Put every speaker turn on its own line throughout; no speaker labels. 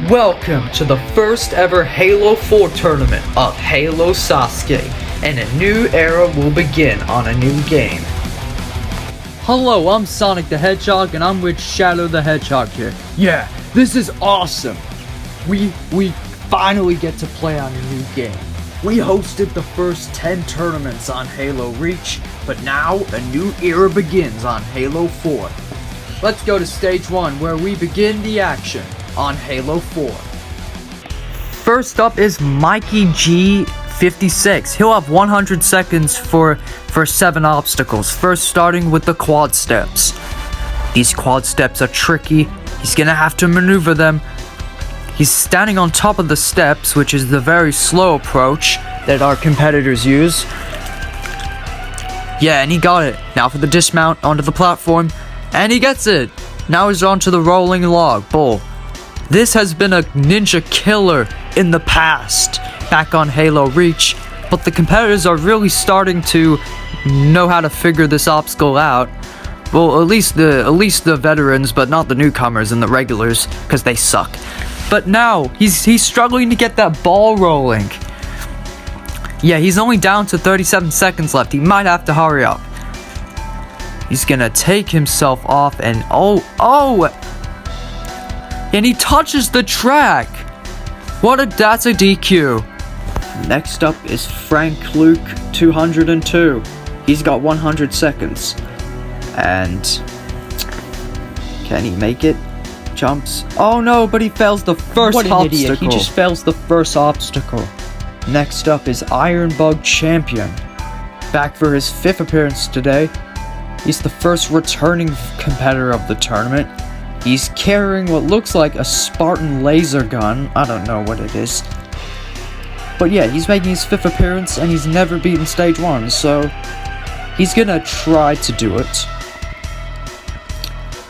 Welcome to the first ever Halo 4 tournament of Halo SASUKE, and a new era will begin on a new game.
Hello, I'm Sonic the Hedgehog, and I'm with Shadow the Hedgehog here. Yeah, this is awesome. We finally get to play on a new game. We hosted the first 10 tournaments on Halo Reach, but now a new era begins on Halo 4. Let's go to stage 1, where we begin the action on Halo 4.
First up is Mikey G56. He'll have 100 seconds for 7 obstacles. First, starting with the quad steps. These quad steps are tricky. He's gonna have to maneuver them. He's standing on top of the steps, which is the very slow approach that our competitors use. Yeah, and he got it. Now for the dismount onto the platform, and he gets it. Now he's onto the rolling log bull. This has been a ninja killer in the past, back on Halo Reach, but the competitors are really starting to know how to figure this obstacle out. Well, at least the veterans, but not the newcomers and the regulars, because they suck. But now, he's struggling to get that ball rolling. Yeah, he's only down to 37 seconds left. He might have to hurry up. He's gonna take himself off and and he touches the track. That's a DQ. Next up is Frank Luke 202. He's got 100 seconds. And can he make it? Jumps. Oh no, but he fails the first obstacle. What an idiot. He just fails the first obstacle. Next up is Ironbug Champion. Back for his 5th appearance today. He's the first returning competitor of the tournament. He's carrying what looks like a Spartan laser gun. I don't know what it is. But yeah, he's making his 5th appearance and he's never beaten stage 1, so he's gonna try to do it.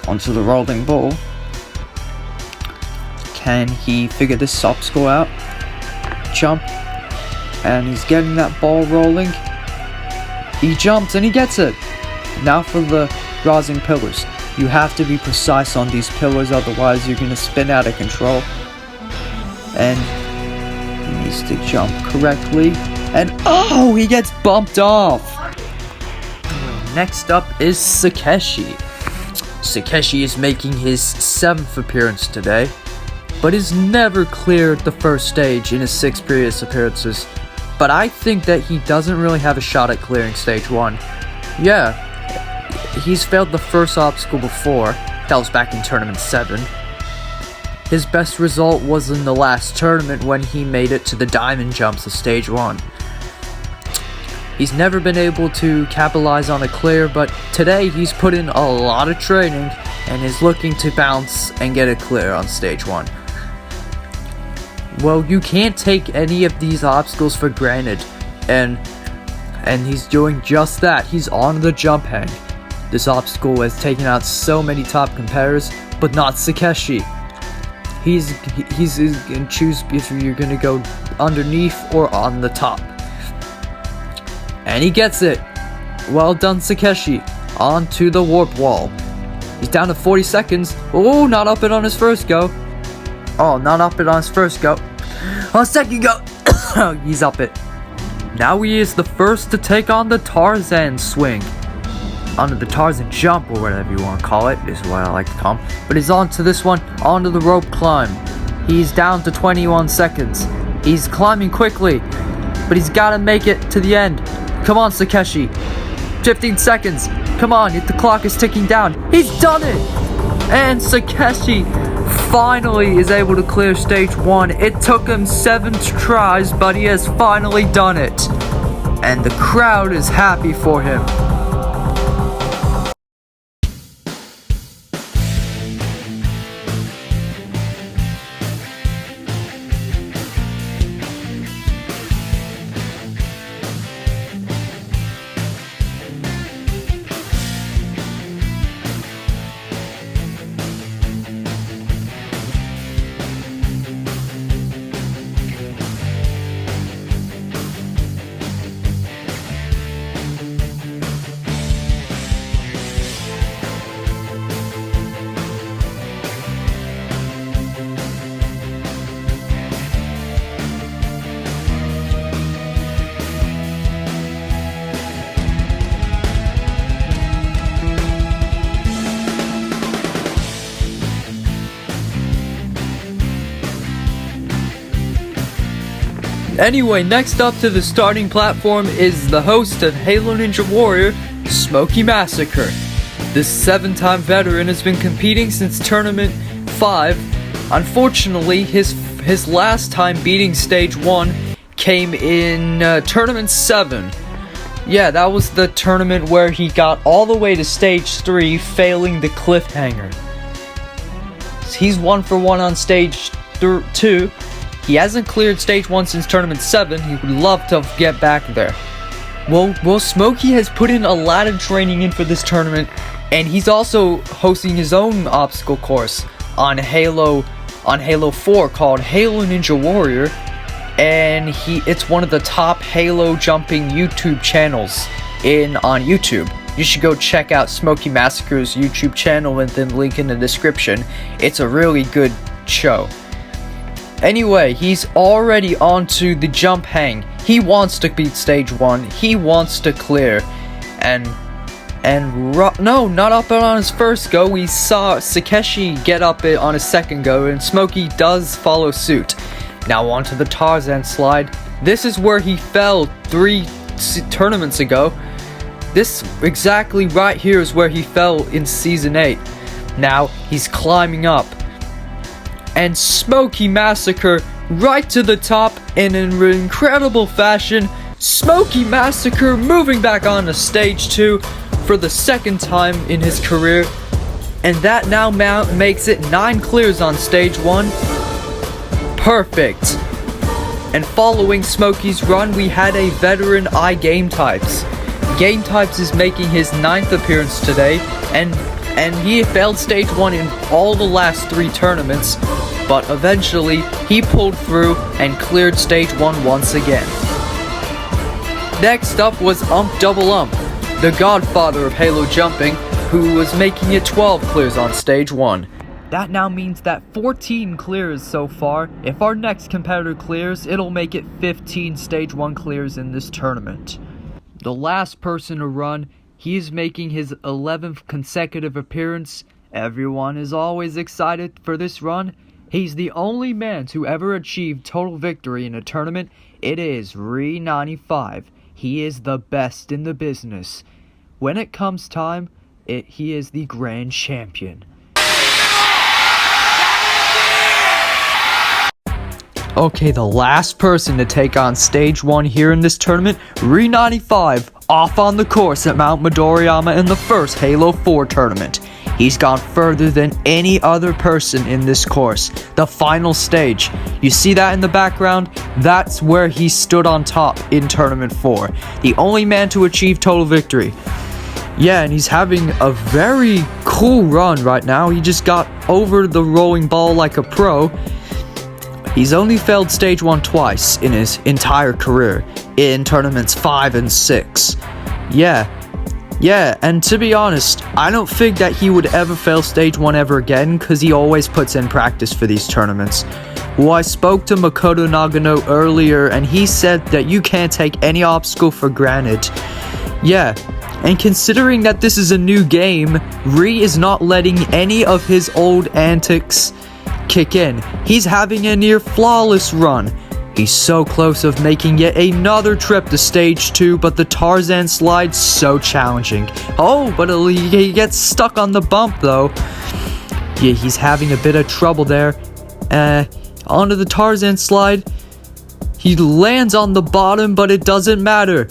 Onto the rolling ball. Can he figure this obstacle out? Jump. And he's getting that ball rolling. He jumps and he gets it. Now for the rising pillars. You have to be precise on these pillars, otherwise you're going to spin out of control. And he needs to jump correctly. And oh, he gets bumped off. Next up is Sakeshi. Sakeshi is making his 7th appearance today, but has never cleared the first stage in his 6 previous appearances. But I think that he doesn't really have a shot at clearing stage 1. Yeah. He's failed the first obstacle before. That was back in tournament 7. His best result was in the last tournament when he made it to the diamond jumps of stage 1. He's never been able to capitalize on a clear, but today he's put in a lot of training and is looking to bounce and get a clear on stage 1. Well, you can't take any of these obstacles for granted, and he's doing just that. He's on the jump hang. This obstacle has taken out so many top competitors, but not Sakeshi. He's gonna choose if you're gonna go underneath or on the top. And he gets it. Well done, Sakeshi. On to the warp wall. He's down to 40 seconds. Oh, not up it on his first go. Oh, not up it on his first go. On second go. He's up it. Now he is the first to take on the Tarzan swing. Onto the Tarzan jump, or whatever you want to call it, is what I like to call him. But he's onto this one, onto the rope climb. He's down to 21 seconds. He's climbing quickly, but he's got to make it to the end. Come on, Sakeshi. 15 seconds. Come on, the clock is ticking down. He's done it! And Sakeshi finally is able to clear stage 1. It took him 7 tries, but he has finally done it. And the crowd is happy for him.
Anyway, next up to the starting platform is the host of Halo Ninja Warrior, Smokey Massacre. This 7-time veteran has been competing since Tournament 5. Unfortunately, his last time beating Stage 1 came in Tournament 7. Yeah, that was the tournament where he got all the way to Stage 3, failing the cliffhanger. He's 1 for 1 on Stage 2. He hasn't cleared Stage 1 since Tournament 7. He would love to get back there. Well, Smokey has put in a lot of training in for this tournament, and he's also hosting his own obstacle course on Halo 4 called Halo Ninja Warrior, and it's one of the top Halo jumping YouTube channels on YouTube. You should go check out Smokey Massacre's YouTube channel with the link in the description. It's a really good show. Anyway, he's already onto the jump hang. He wants to beat Stage 1. He wants to clear. No, not up on his first go. We saw Sakeshi get up it on his second go, and Smokey does follow suit. Now onto the Tarzan slide. This is where he fell 3 tournaments ago. This exactly right here is where he fell in Season 8. Now he's climbing up. And Smokey Massacre right to the top in an incredible fashion. Smokey Massacre moving back on to Stage 2 for the 2nd time in his career. And that now makes it 9 clears on Stage 1. Perfect. And following Smokey's run, we had a veteran Game Types. Game Types is making his 9th appearance today, and he failed Stage 1 in all the last 3 tournaments, but eventually he pulled through and cleared Stage 1 once again. Next up was Double Ump, the godfather of Halo jumping, who was making it 12 clears on Stage 1. That now means that 14 clears so far. If our next competitor clears, it'll make it 15 Stage 1 clears in this tournament. The last person to run, he is making his 11th consecutive appearance. Everyone is always excited for this run. He's the only man to ever achieve total victory in a tournament. It is Re95. He is the best in the business. When it comes time, he is the grand champion. Okay, the last person to take on Stage 1 here in this tournament, Re95, off on the course at Mount Midoriyama in the first Halo 4 tournament. He's gone further than any other person in this course. The final stage. You see that in the background? That's where he stood on top in Tournament 4. The only man to achieve total victory. Yeah, and he's having a very cool run right now. He just got over the rolling ball like a pro. He's only failed Stage 1 twice in his entire career, in Tournaments 5 and 6. Yeah, and to be honest, I don't think that he would ever fail Stage 1 ever again, because he always puts in practice for these tournaments. Well, I spoke to Makoto Nagano earlier, and he said that you can't take any obstacle for granted. Yeah, and considering that this is a new game, Re is not letting any of his old antics kick in. He's having a near flawless run. He's so close of making yet another trip to Stage 2, but the Tarzan slide's so challenging. Oh, but he gets stuck on the bump though. Yeah, he's having a bit of trouble there. Onto the Tarzan slide. He lands on the bottom, but it doesn't matter.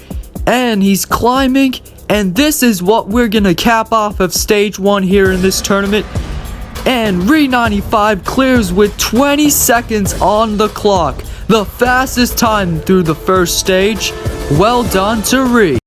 And he's climbing, and this is what we're gonna cap off of Stage 1 here in this tournament. And Re95 clears with 20 seconds on the clock. The fastest time through the first stage. Well done to Re.